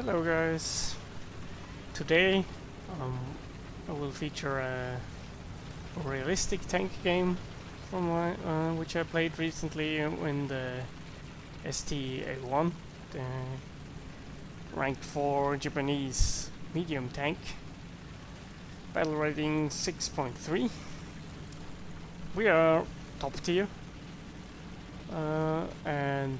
Hello guys. Today I will feature a realistic tank game from which I played recently in the ST-A1, the ranked 4 Japanese medium tank. Battle rating 6.3. We are top tier, and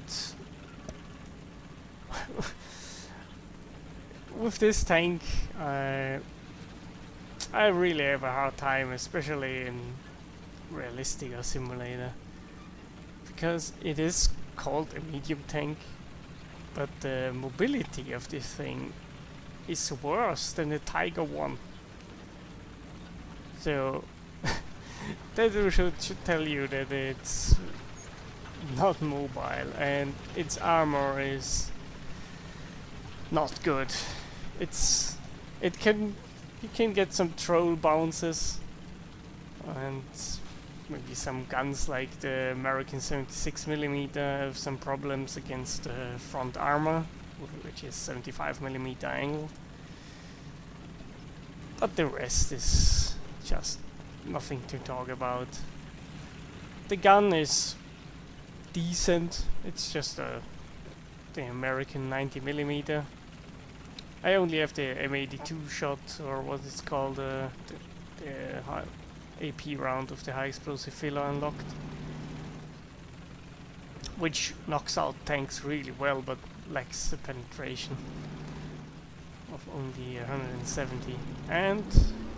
with this tank, I really have a hard time, especially in realistic or simulator, because it is called a medium tank, but the mobility of this thing is worse than the Tiger one. So that should tell you that it's not mobile and its armor is not good. You can get some troll bounces and maybe some guns like the American 76mm have some problems against the front armor, which is 75mm angle. But the rest is just nothing to talk about. The gun is decent. It's just the American 90mm. I only have the M82 shot, or what it's called, the AP round of the high explosive filler unlocked, which knocks out tanks really well, but lacks the penetration of only 170. And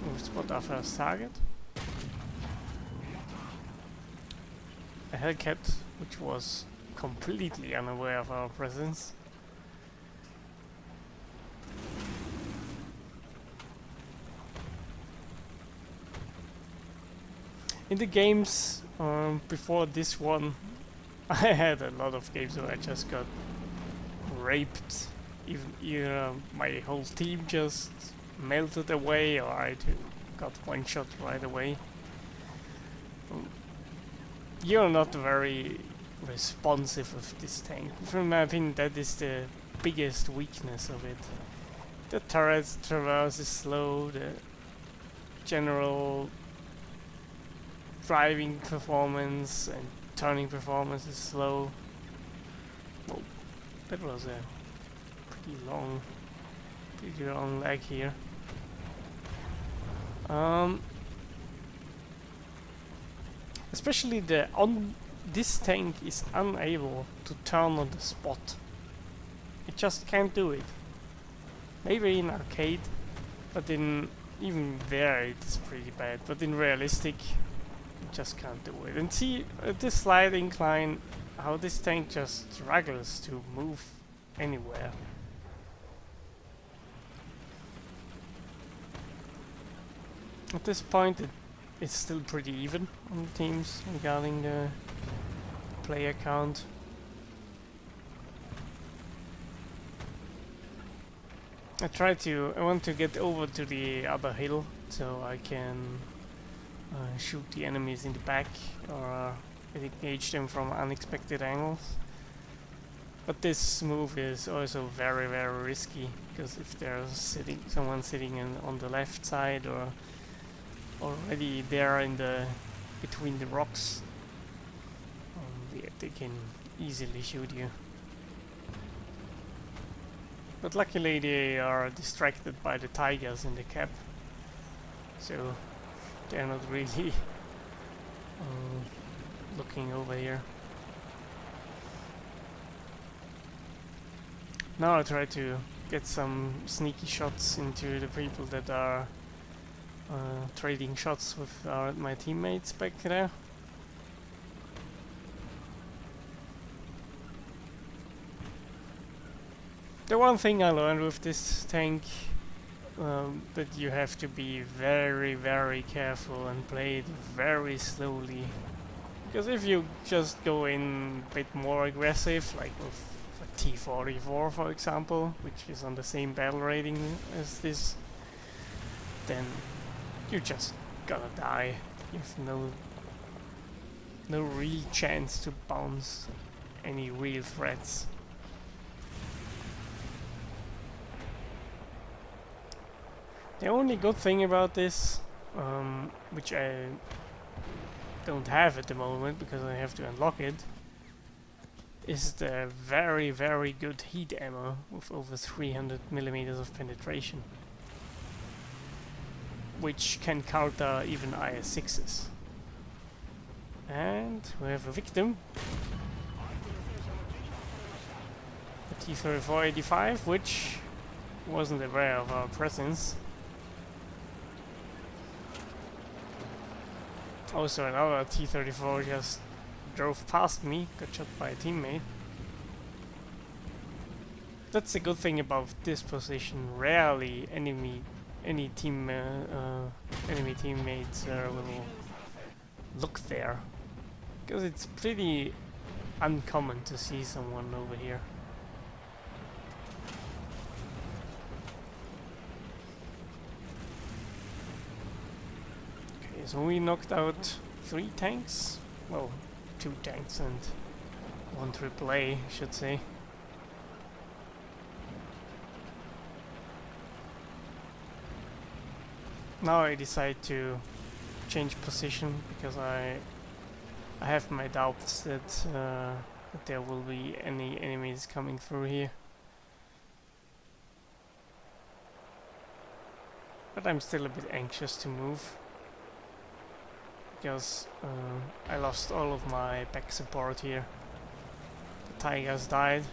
we'll spot our first target. A Hellcat, which was completely unaware of our presence. In the games before this one, I had a lot of games where I just got raped. Even my whole team just melted away, or I got one shot right away. You're not very responsive of this tank. From my opinion, that is the biggest weakness of it. The turret traverse is slow, the general driving performance and turning performance is slow. Whoa, that was a pretty long lag here. Especially this tank is unable to turn on the spot. It just can't do it. Maybe in arcade, but in even there it is pretty bad. But in realistic, it just can't do it. And see at this slight incline, how this tank just struggles to move anywhere. At this point, it's still pretty even on the teams regarding the player count. I want to get over to the other hill so I can shoot the enemies in the back or engage them from unexpected angles. But this move is also very, very risky, because if there's someone sitting on the left side or already there in between the rocks, they can easily shoot you. But luckily they are distracted by the tigers in the cap, so they're not really looking over here. Now I try to get some sneaky shots into the people that are trading shots with my teammates back there. The one thing I learned with this tank, that you have to be very, very careful and play it very slowly. Because if you just go in a bit more aggressive, like with a T-44 for example, which is on the same battle rating as this, then you're just gonna die. You have no real chance to bounce any real threats. The only good thing about this, which I don't have at the moment because I have to unlock it, is the very, very good heat ammo with over 300 millimeters of penetration, which can counter even IS-6s. And we have a victim, a T-34-85, which wasn't aware of our presence. Also another T-34 just drove past me, got shot by a teammate. That's the good thing about this position. Rarely enemy teammates will look there, because it's pretty uncommon to see someone over here. Okay, so we knocked out 3 tanks. Well, 2 tanks and 1 AAA, I should say. Now I decide to change position because I have my doubts that there will be any enemies coming through here. But I'm still a bit anxious to move, because I lost all of my back support here. The Tigers died.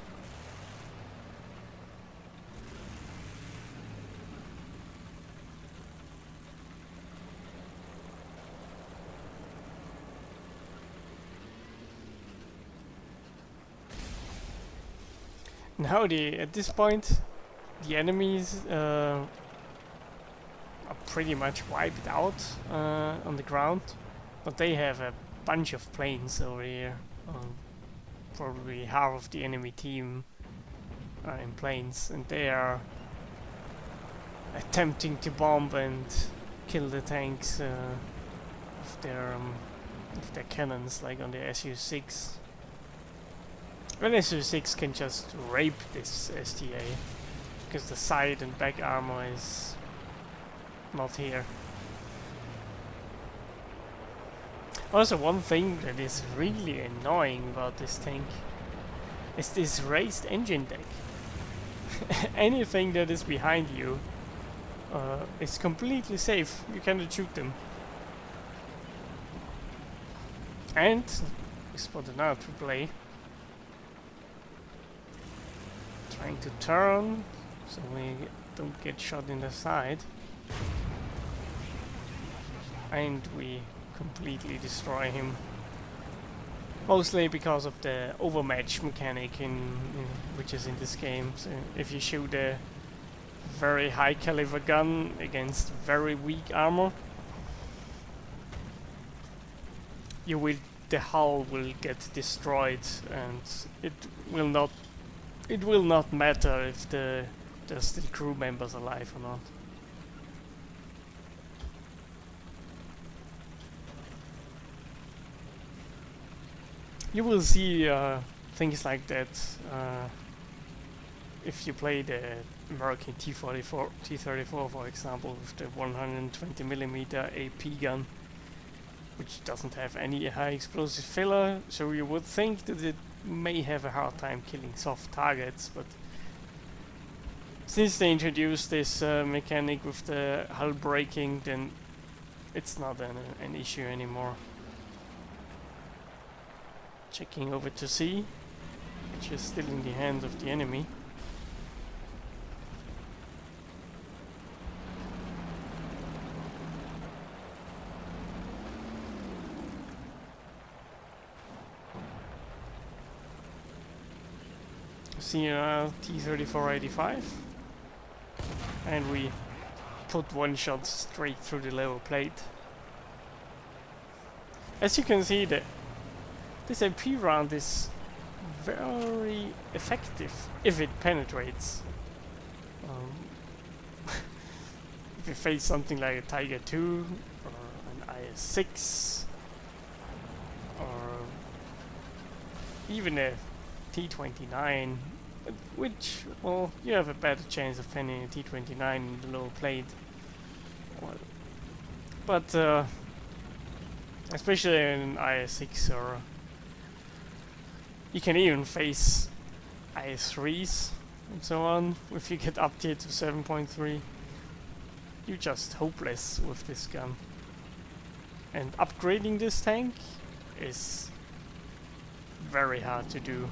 Now at this point, the enemies are pretty much wiped out on the ground, but they have a bunch of planes over here. Probably half of the enemy team are in planes, and they are attempting to bomb and kill the tanks with their cannons, like on the Su-6. Well, Su-6 can just rape this ST-A, because the side and back armor is not here. Also, one thing that is really annoying about this tank is this raised engine deck. Anything that is behind you is completely safe. You cannot shoot them. And we spotted another AAA trying to turn so we don't get shot in the side. And we completely destroy him. Mostly because of the overmatch mechanic which is in this game. So if you shoot a very high caliber gun against very weak armor, the hull will get destroyed, and it will not matter if there's still crew members alive or not. You will see things like that if you play the American T-34, for example, with the 120mm AP gun, which doesn't have any high explosive filler, so you would think that it may have a hard time killing soft targets, but since they introduced this mechanic with the hull breaking, then it's not an issue anymore. Checking over to C, which is still in the hands of the enemy. See T-34-85, and we put one shot straight through the lower plate. As you can see, this AP round is very effective if it penetrates. If you face something like a Tiger II or an IS-6 or even a T-29, which, well, you have a better chance of finding a T-29 in the lower plate. Well, but especially in IS-6, or you can even face IS-3s and so on. If you get updated to 7.3, you're just hopeless with this gun. And upgrading this tank is very hard to do.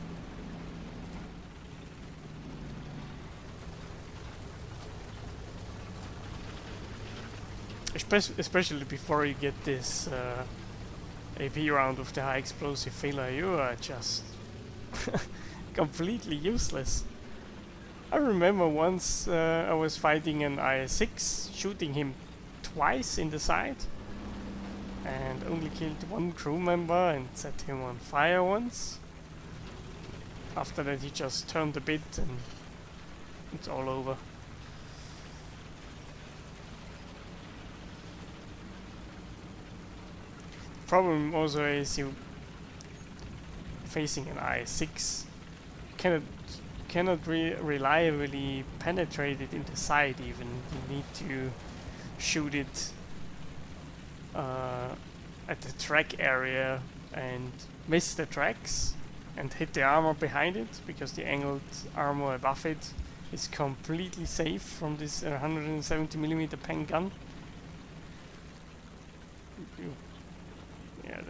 Especially before you get this AP round with the high explosive filler, you are just completely useless. I remember once I was fighting an IS-6, shooting him twice in the side, and only killed one crew member and set him on fire once. After that he just turned a bit and it's all over. Problem also is you facing an IS-6 cannot reliably penetrate it in the side even. You need to shoot it at the track area and miss the tracks and hit the armor behind it, because the angled armor above it is completely safe from this 170mm pen gun. Yeah,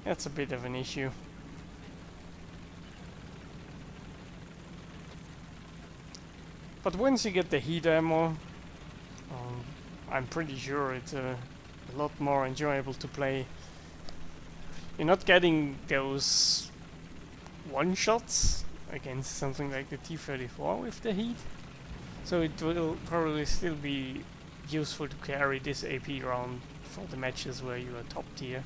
that's a bit of an issue. But once you get the heat ammo, I'm pretty sure it's a lot more enjoyable to play. You're not getting those one-shots against something like the T-34 with the heat, so it will probably still be useful to carry this AP round for the matches where you are top tier.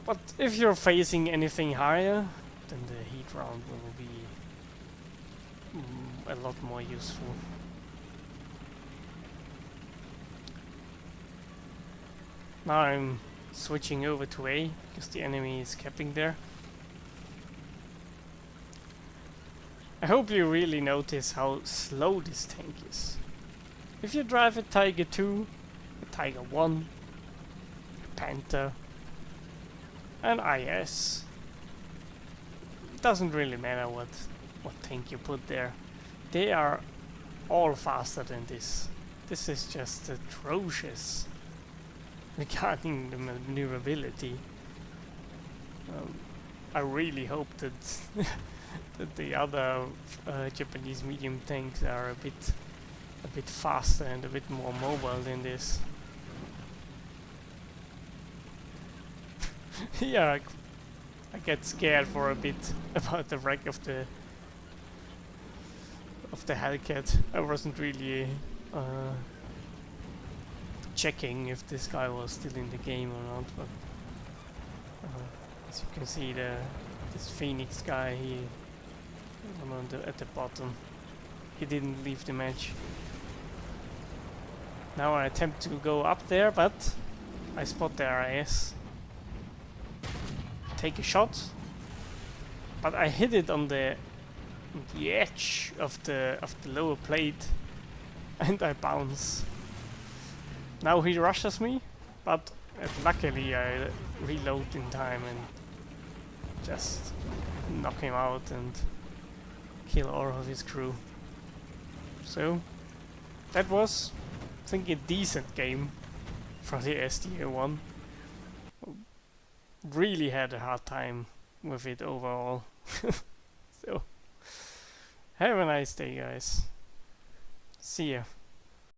But if you're facing anything higher, then the heat round will be a lot more useful. Now I'm switching over to A, because the enemy is capping there. I hope you really notice how slow this tank is. If you drive a Tiger 2, a Tiger 1, a Panther, an IS, it doesn't really matter what tank you put there. They are all faster than this. This is just atrocious regarding the maneuverability. I really hope that that the other Japanese medium tanks are a bit faster and a bit more mobile than this. Yeah, I get scared for a bit about the wreck of the Hellcat. I wasn't really checking if this guy was still in the game or not, but as you can see, this Phoenix guy, at the bottom, he didn't leave the match. Now I attempt to go up there, but I spot the RIS. Take a shot, but I hit it on the edge of the lower plate, and I bounce. Now he rushes me, but luckily I reload in time and just knock him out and kill all of his crew. So that was, I think, a decent game for the ST-A1. Really had a hard time with it overall. So have a nice day, guys. See ya.